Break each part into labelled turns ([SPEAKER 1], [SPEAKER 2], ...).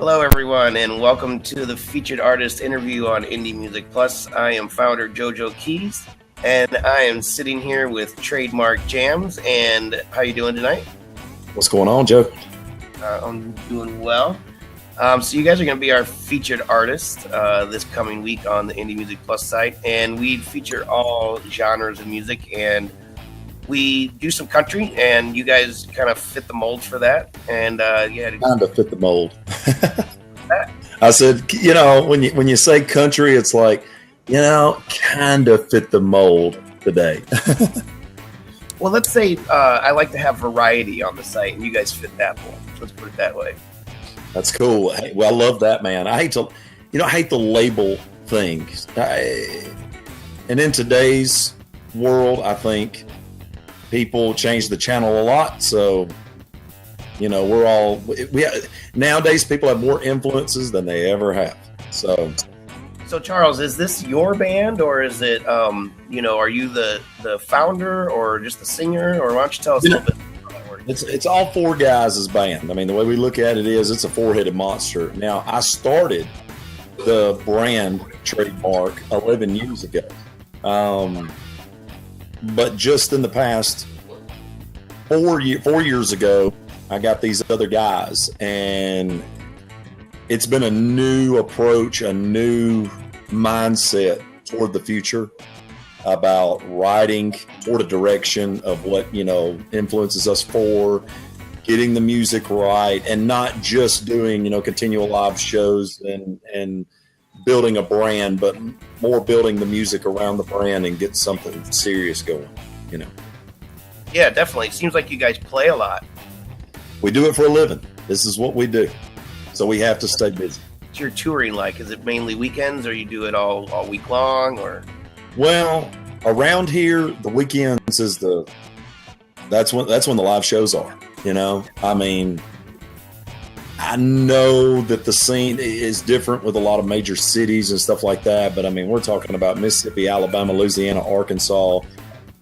[SPEAKER 1] Hello, everyone, and welcome to the featured artist interview on Indie Music Plus. I am founder Jojo Keys, and I am sitting here with Trademark Jams. And how you doing tonight?
[SPEAKER 2] What's going on, Joe?
[SPEAKER 1] I'm doing well. So you guys are going to be our featured artist this coming week on the Indie Music Plus site, and we feature all genres of music, and we do some country, and you guys kind of fit the mold for that. And
[SPEAKER 2] kind of fit the mold. I said, when you say country, it's like, kind of fit the mold today.
[SPEAKER 1] Well, let's say I like to have variety on the site, and you guys fit that mold. Let's put it that way.
[SPEAKER 2] That's cool. Hey, well, I love that, man. I hate the label thing. And in today's world, I think people change the channel a lot. So, nowadays people have more influences than they ever have. So
[SPEAKER 1] Charles, is this your band, or is it, are you the founder or just the singer, or why don't you tell us a little bit about that work?
[SPEAKER 2] It's all four guys' band. I mean, the way we look at it is it's a four-headed monster. Now, I started the brand Trademark 11 years ago. But just in the past 4 years ago, I got these other guys, and it's been a new approach, a new mindset toward the future about writing toward a direction of what, influences us for getting the music right, and not just doing, continual live shows and building a brand, but more building the music around the brand and get something serious going,
[SPEAKER 1] Yeah, definitely. It seems like you guys play a lot.
[SPEAKER 2] We do it for a living. This is what we do. So we have to stay busy.
[SPEAKER 1] What's your touring like? Is it mainly weekends, or you do it all week long, or?
[SPEAKER 2] Well, around here, the weekends is that's when the live shows are, I mean, I know that the scene is different with a lot of major cities and stuff like that, but I mean, we're talking about Mississippi, Alabama, Louisiana, Arkansas.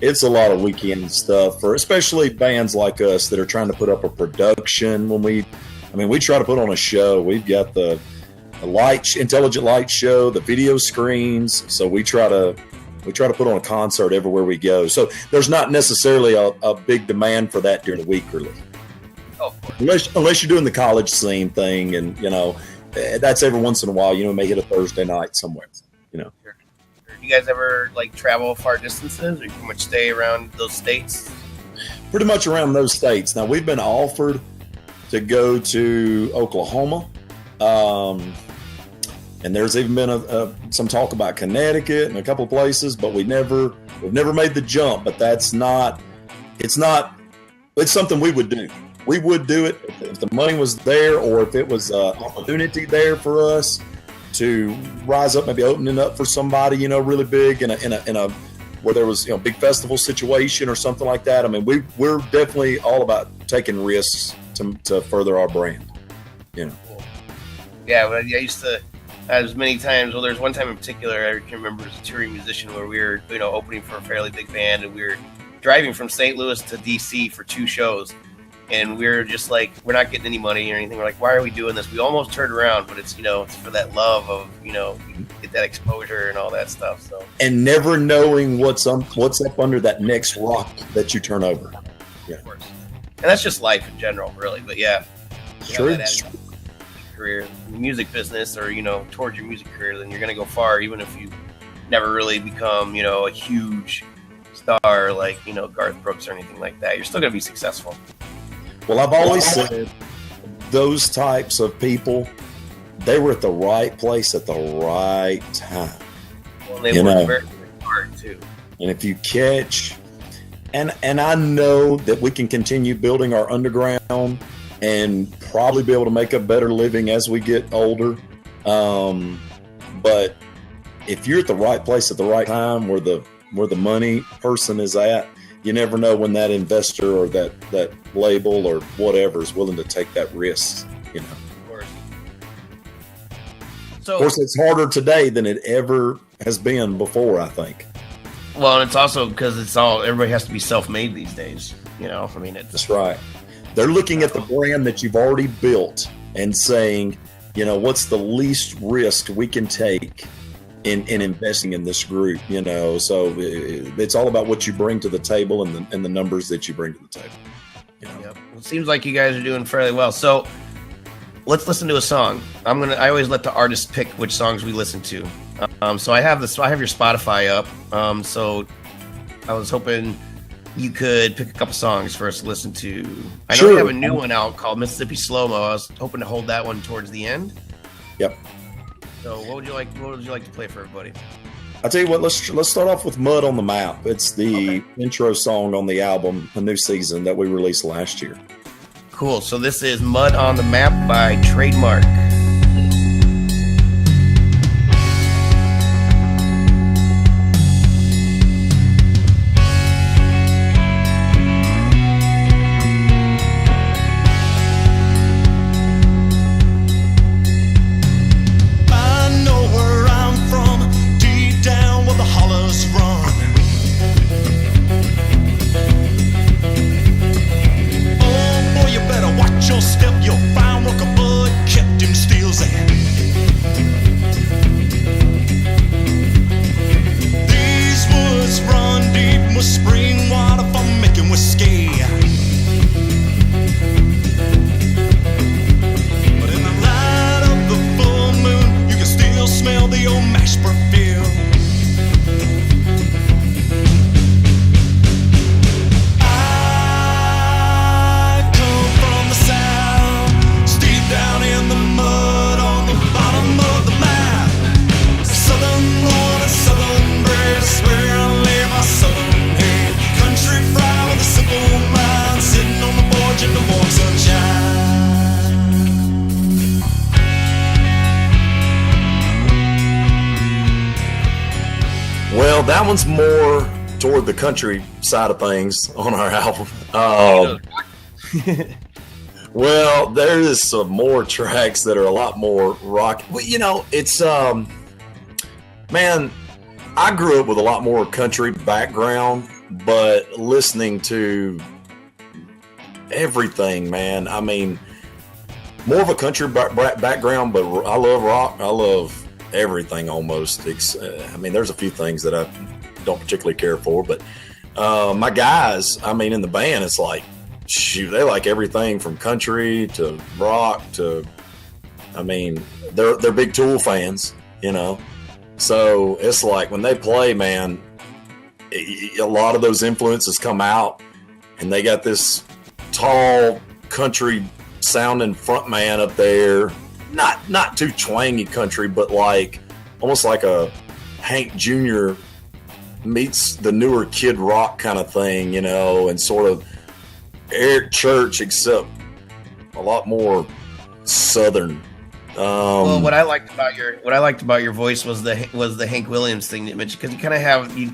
[SPEAKER 2] It's a lot of weekend stuff for especially bands like us that are trying to put up a production. We try to put on a show. We've got the intelligent light show, the video screens. So we try to put on a concert everywhere we go. So there's not necessarily a big demand for that during the week, really.
[SPEAKER 1] Oh,
[SPEAKER 2] unless you're doing the college scene thing, and that's every once in a while. May hit a Thursday night somewhere.
[SPEAKER 1] Do you guys ever travel far distances, or you pretty much stay around those states?
[SPEAKER 2] Pretty much around those states. Now, we've been offered to go to Oklahoma, and there's even been some talk about Connecticut and a couple of places, but we've never made the jump. But it's something we would do. We would do it if the money was there, or if it was an opportunity there for us to rise up, maybe opening up for somebody, really big in a where there was, big festival situation or something like that. I mean, we're definitely all about taking risks to further our brand,
[SPEAKER 1] Cool. Yeah, well, I used to, as many times. Well, there's one time in particular I can remember as a touring musician where we were, opening for a fairly big band, and we were driving from St. Louis to DC for 2 shows. And we're just like, we're not getting any money or anything. We're like, why are we doing this? We almost turned around, but it's, it's for that love of, get that exposure and all that stuff. So, and
[SPEAKER 2] never knowing what's up under that next rock that you turn over.
[SPEAKER 1] Yeah. Of course. And that's just life in general, really. But yeah,
[SPEAKER 2] true.
[SPEAKER 1] Career, the music business, or, towards your music career, then you're going to go far, even if you never really become, a huge star like, Garth Brooks or anything like that. You're still going to be successful.
[SPEAKER 2] Well, I've always said those types of people, they were at the right place at the right time.
[SPEAKER 1] Well, they worked very, very hard too.
[SPEAKER 2] And if you catch, and I know that we can continue building our underground and probably be able to make a better living as we get older. But if you're at the right place at the right time, where the money person is at, you never know when that investor or that label or whatever is willing to take that risk,
[SPEAKER 1] Of course.
[SPEAKER 2] So, of course, it's harder today than it ever has been before, I think.
[SPEAKER 1] Well, and it's also because everybody has to be self-made these days.
[SPEAKER 2] That's right. They're looking at the brand that you've already built and saying, what's the least risk we can take in investing in this group, so it's all about what you bring to the table and the numbers that you bring to the table.
[SPEAKER 1] Yep. It seems like you guys are doing fairly well. So let's listen to a song. I always let the artist pick which songs we listen to. So I have your Spotify up. So I was hoping you could pick a couple songs for us to listen to. I know
[SPEAKER 2] Sure.
[SPEAKER 1] we have a new one out called Mississippi Slow Mo. I was hoping to hold that one towards the end.
[SPEAKER 2] Yep.
[SPEAKER 1] So what would you like to play for everybody?
[SPEAKER 2] I'll tell you what, let's start off with Mud on the Map. It's the intro song on the album, The New Season, that we released last year.
[SPEAKER 1] Cool. So this is Mud on the Map by Trademark.
[SPEAKER 2] Well, that one's more toward the country side of things on our album. Well, there is some more tracks that are a lot more rock. Well, it's man, I grew up with a lot more country background, but listening to everything, man. I mean, more of a country background, but I love rock. I love everything almost. There's a few things that I don't particularly care for, but my guys, in the band, it's like, shoot, they like everything from country to rock to, they're big Tool fans, so it's like when they play, man, a lot of those influences come out, and they got this tall country sounding front man up there, not too twangy country, but like almost like a Hank Jr. meets the newer Kid Rock kind of thing, and sort of Eric Church, except a lot more southern.
[SPEAKER 1] Well, what I liked about your voice was the Hank Williams thing that you mentioned, because you kind of have you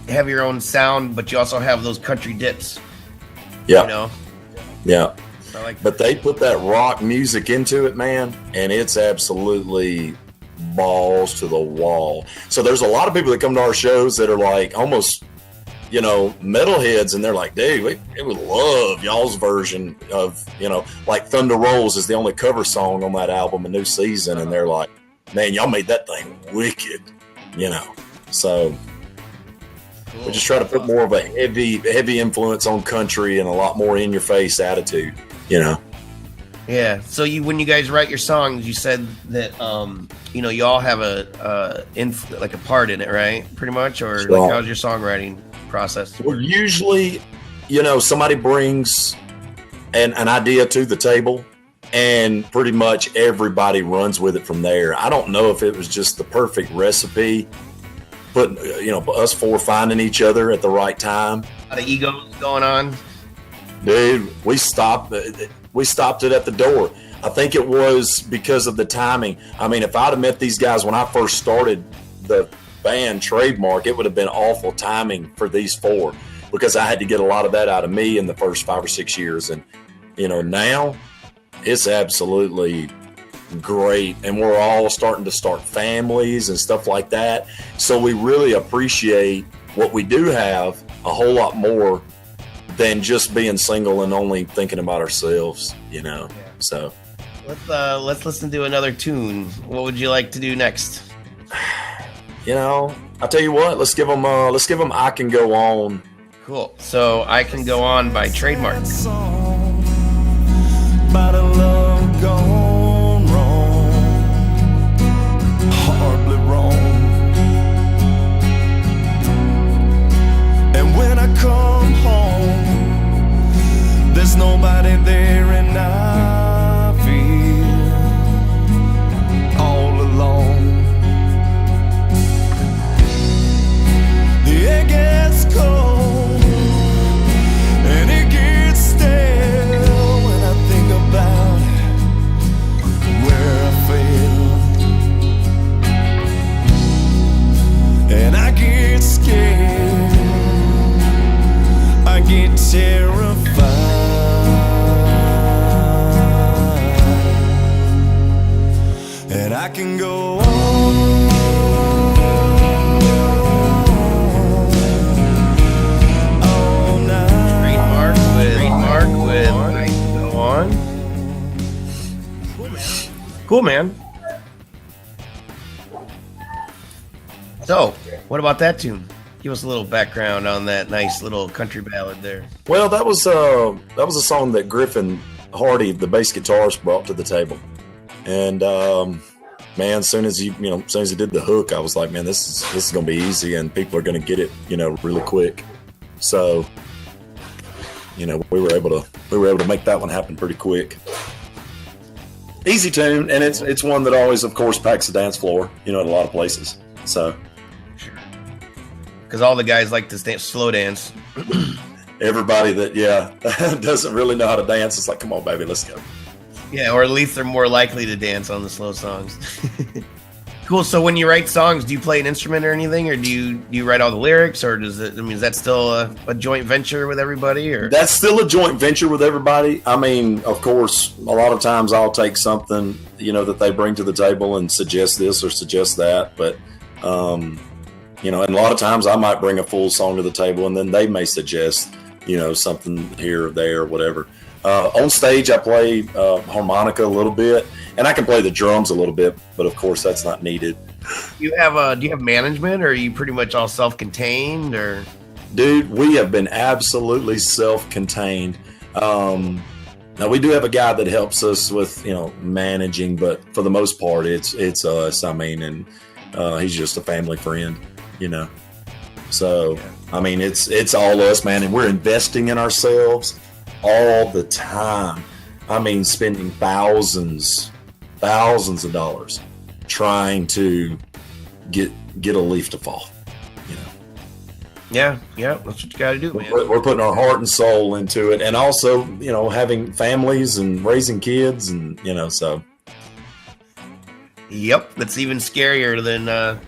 [SPEAKER 1] have your own sound, but you also have those country dips.
[SPEAKER 2] Yeah. Yeah.
[SPEAKER 1] But
[SPEAKER 2] they put that rock music into it, man, and it's absolutely balls to the wall. So there's a lot of people that come to our shows that are like almost, metalheads, and they're like, dude, we would love y'all's version of, like Thunder Rolls is the only cover song on that album, A New Season, and they're like, man, y'all made that thing wicked, So cool. We just try to put more of a heavy influence on country and a lot more in your face attitude.
[SPEAKER 1] Yeah. So when you guys write your songs, you said that you all have a part in it, right? Pretty much, or
[SPEAKER 2] sure.
[SPEAKER 1] Like how's your songwriting process?
[SPEAKER 2] Well, usually, somebody brings an idea to the table, and pretty much everybody runs with it from there. I don't know if it was just the perfect recipe, but us four finding each other at the right time.
[SPEAKER 1] A lot of egos going on.
[SPEAKER 2] Dude, we stopped it at the door. I think it was because of the timing. If I'd have met these guys when I first started the band Trademark, it would have been awful timing for these four, because I had to get a lot of that out of me in the first 5 or 6 years. And, now it's absolutely great. And we're all starting to start families and stuff like that. So we really appreciate what we do have a whole lot more than just being single and only thinking about ourselves,
[SPEAKER 1] Yeah.
[SPEAKER 2] So
[SPEAKER 1] Let's listen to another tune. What would you like to do next?
[SPEAKER 2] I'll tell you what. Let's give them. I Can Go On.
[SPEAKER 1] Cool. So I Can Go On by Trademark.
[SPEAKER 3] About a love gone wrong, horribly wrong. And when I come home, there's nobody there, and I feel all alone. The air gets cold and it gets stale when I think about where I failed. And I get scared, I get terrified, and I can go on.
[SPEAKER 1] Cool, man. So, what about that tune? Give us a little background on that nice little country ballad there.
[SPEAKER 2] Well, that was a song that Griffin Hardy, the bass guitarist, brought to the table. And man, as soon as he did the hook, I was like, man, this is gonna be easy, and people are gonna get it, really quick. So, we were able to make that one happen pretty quick. Easy tune, and it's one that always, of course, packs the dance floor, at a lot of places. So,
[SPEAKER 1] sure, because all the guys like to slow dance.
[SPEAKER 2] Everybody that doesn't really know how to dance, it's like, come on, baby, let's go.
[SPEAKER 1] Yeah, or at least they're more likely to dance on the slow songs. Cool. So when you write songs, do you play an instrument or anything, or do you write all the lyrics, or is that still a joint venture with everybody? Or
[SPEAKER 2] that's still a joint venture with everybody. I mean, of course, a lot of times I'll take something that they bring to the table and suggest this or suggest that, but and a lot of times I might bring a full song to the table, and then they may suggest something here or there or whatever. On stage, I play harmonica a little bit, and I can play the drums a little bit, but of course that's not needed.
[SPEAKER 1] Do you have management, or are you pretty much all self-contained? Or
[SPEAKER 2] dude, we have been absolutely self-contained. Now we do have a guy that helps us with managing, but for the most part, it's us. I mean, and he's just a family friend, So I mean, it's all us, man, and we're investing in ourselves all the time. I mean, spending thousands of dollars trying to get a leaf to fall.
[SPEAKER 1] Yeah, that's what you got to do, man.
[SPEAKER 2] We're putting our heart and soul into it, and also, having families and raising kids, and so.
[SPEAKER 1] Yep, that's even scarier than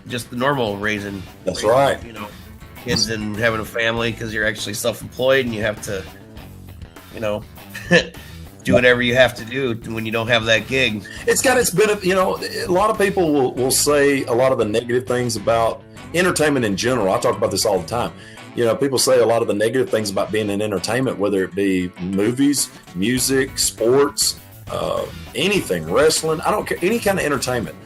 [SPEAKER 1] just the normal raising.
[SPEAKER 2] That's right.
[SPEAKER 1] Kids and having a family, because you're actually self-employed and you have to, do whatever you have to do when you don't have that gig.
[SPEAKER 2] It's got its benefit. A lot of people will say a lot of the negative things about entertainment in general. I talk about this all the time. People say a lot of the negative things about being in entertainment, whether it be movies, music, sports, anything, wrestling, I don't care, any kind of entertainment.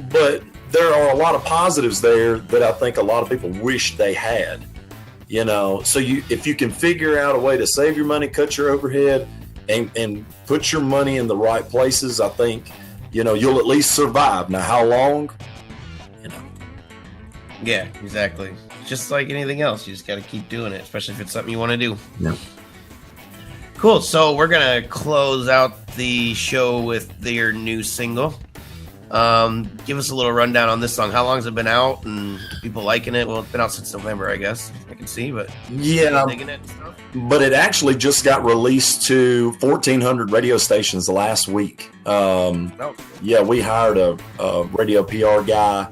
[SPEAKER 2] But there are a lot of positives there that I think a lot of people wish they had. So if you can figure out a way to save your money, cut your overhead, and put your money in the right places, I think, you'll at least survive. Now, how long?
[SPEAKER 1] Yeah, exactly. Just like anything else, you just got to keep doing it, especially if it's something you want to do.
[SPEAKER 2] Yeah.
[SPEAKER 1] Cool. So we're going to close out the show with your new single. Give us a little rundown on this song. How long has it been out, and people liking it? Well, it's been out since November, I guess. I can see, but
[SPEAKER 2] yeah,
[SPEAKER 1] digging it and stuff.
[SPEAKER 2] But it actually just got released to 1,400 radio stations last week. Yeah, we hired a radio PR guy.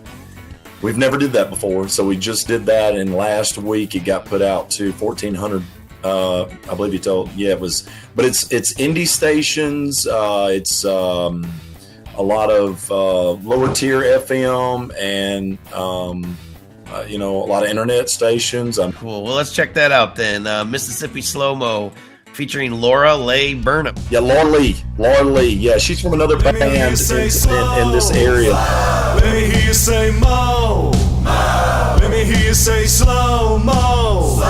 [SPEAKER 2] We've never did that before, so we just did that, and last week it got put out to 1,400. I believe you told. Yeah, it was, but it's indie stations. It's a lot of lower tier FM and a lot of internet stations.
[SPEAKER 1] Cool. Well, let's check that out then. Mississippi Slow Mo featuring Laura Leigh Burnham.
[SPEAKER 2] Yeah, Laura Lee. Yeah, she's from another band in this area.
[SPEAKER 3] Let me hear you say mo. Let me hear you say slow mo.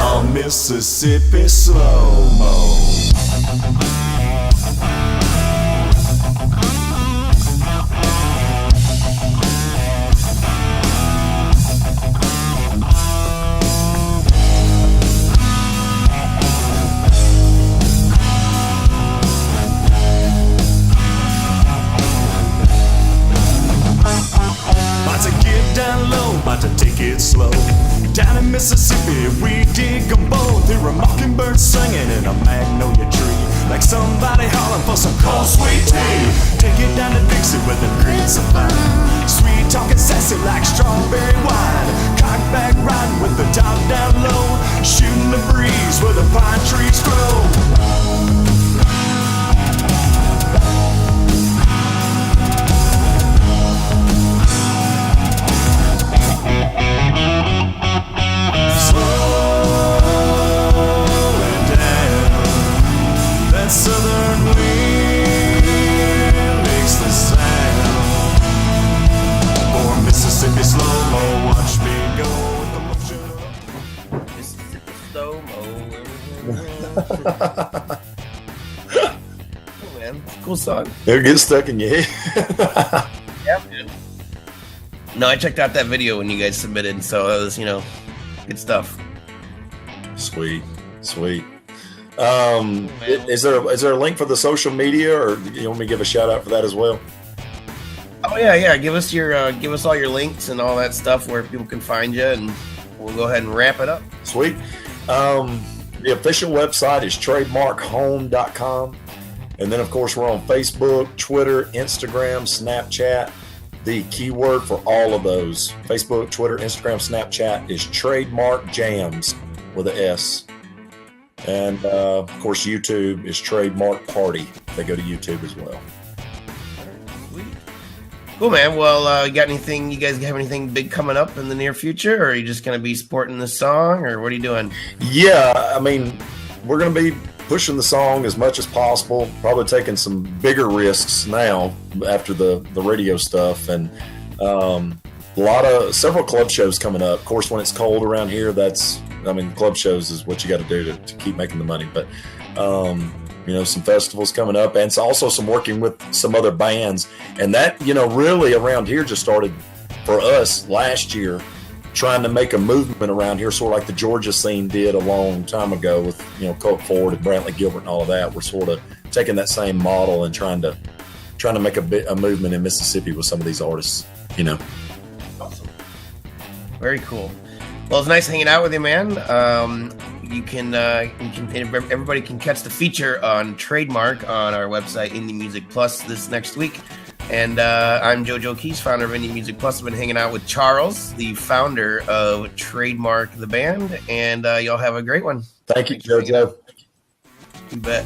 [SPEAKER 3] On Mississippi slow mo. About to take it slow. Down in Mississippi, we dig them both. Hear a mockingbird singing in a magnolia tree, like somebody hollering for some cold sweet tea. Take it down to Dixie where the greens are fine. Sweet talking sassy like strawberry wine. Cockback riding with the top down low, shooting the breeze where the pine trees grow. Southern wind makes the sound. For Mississippi slow-mo, watch me go with the motion.
[SPEAKER 1] Mississippi slow-mo. Cool, man. Cool song.
[SPEAKER 2] It'll get stuck in your head.
[SPEAKER 1] Yeah, man. No, I checked out that video when you guys submitted, so that was, good stuff.
[SPEAKER 2] Sweet. Is there a link for the social media, or you want me to give a shout out for that as well?
[SPEAKER 1] Oh yeah. Give us all your links and all that stuff where people can find you, and we'll go ahead and wrap it up.
[SPEAKER 2] Sweet. The official website is trademarkhome.com, and then of course we're on Facebook, Twitter, Instagram, Snapchat. The keyword for all of those, Facebook, Twitter, Instagram, Snapchat, is Trademark Jams with an S. And, of course, YouTube is Trademark Party. They go to YouTube as well.
[SPEAKER 1] Sweet. Cool, man. Well, you guys have anything big coming up in the near future, or are you just going to be supporting this song, or what are you doing?
[SPEAKER 2] Yeah, I mean, we're going to be pushing the song as much as possible, probably taking some bigger risks now after the radio stuff, and several club shows coming up. Of course, when it's cold around here, club shows is what you got to do to keep making the money. But, some festivals coming up, and also some working with some other bands. And that, really around here just started for us last year, trying to make a movement around here, sort of like the Georgia scene did a long time ago with, Colt Ford and Brantley Gilbert and all of that. We're sort of taking that same model and trying to make a movement in Mississippi with some of these artists,
[SPEAKER 1] Awesome. Very cool. Well, it's nice hanging out with you, man. Everybody can catch the feature on Trademark on our website, Indie Music Plus, this next week. And I'm JoJo Keys, founder of Indie Music Plus. I've been hanging out with Charles, the founder of Trademark, the band. And y'all have a great one.
[SPEAKER 2] Thank you, JoJo.
[SPEAKER 1] You bet.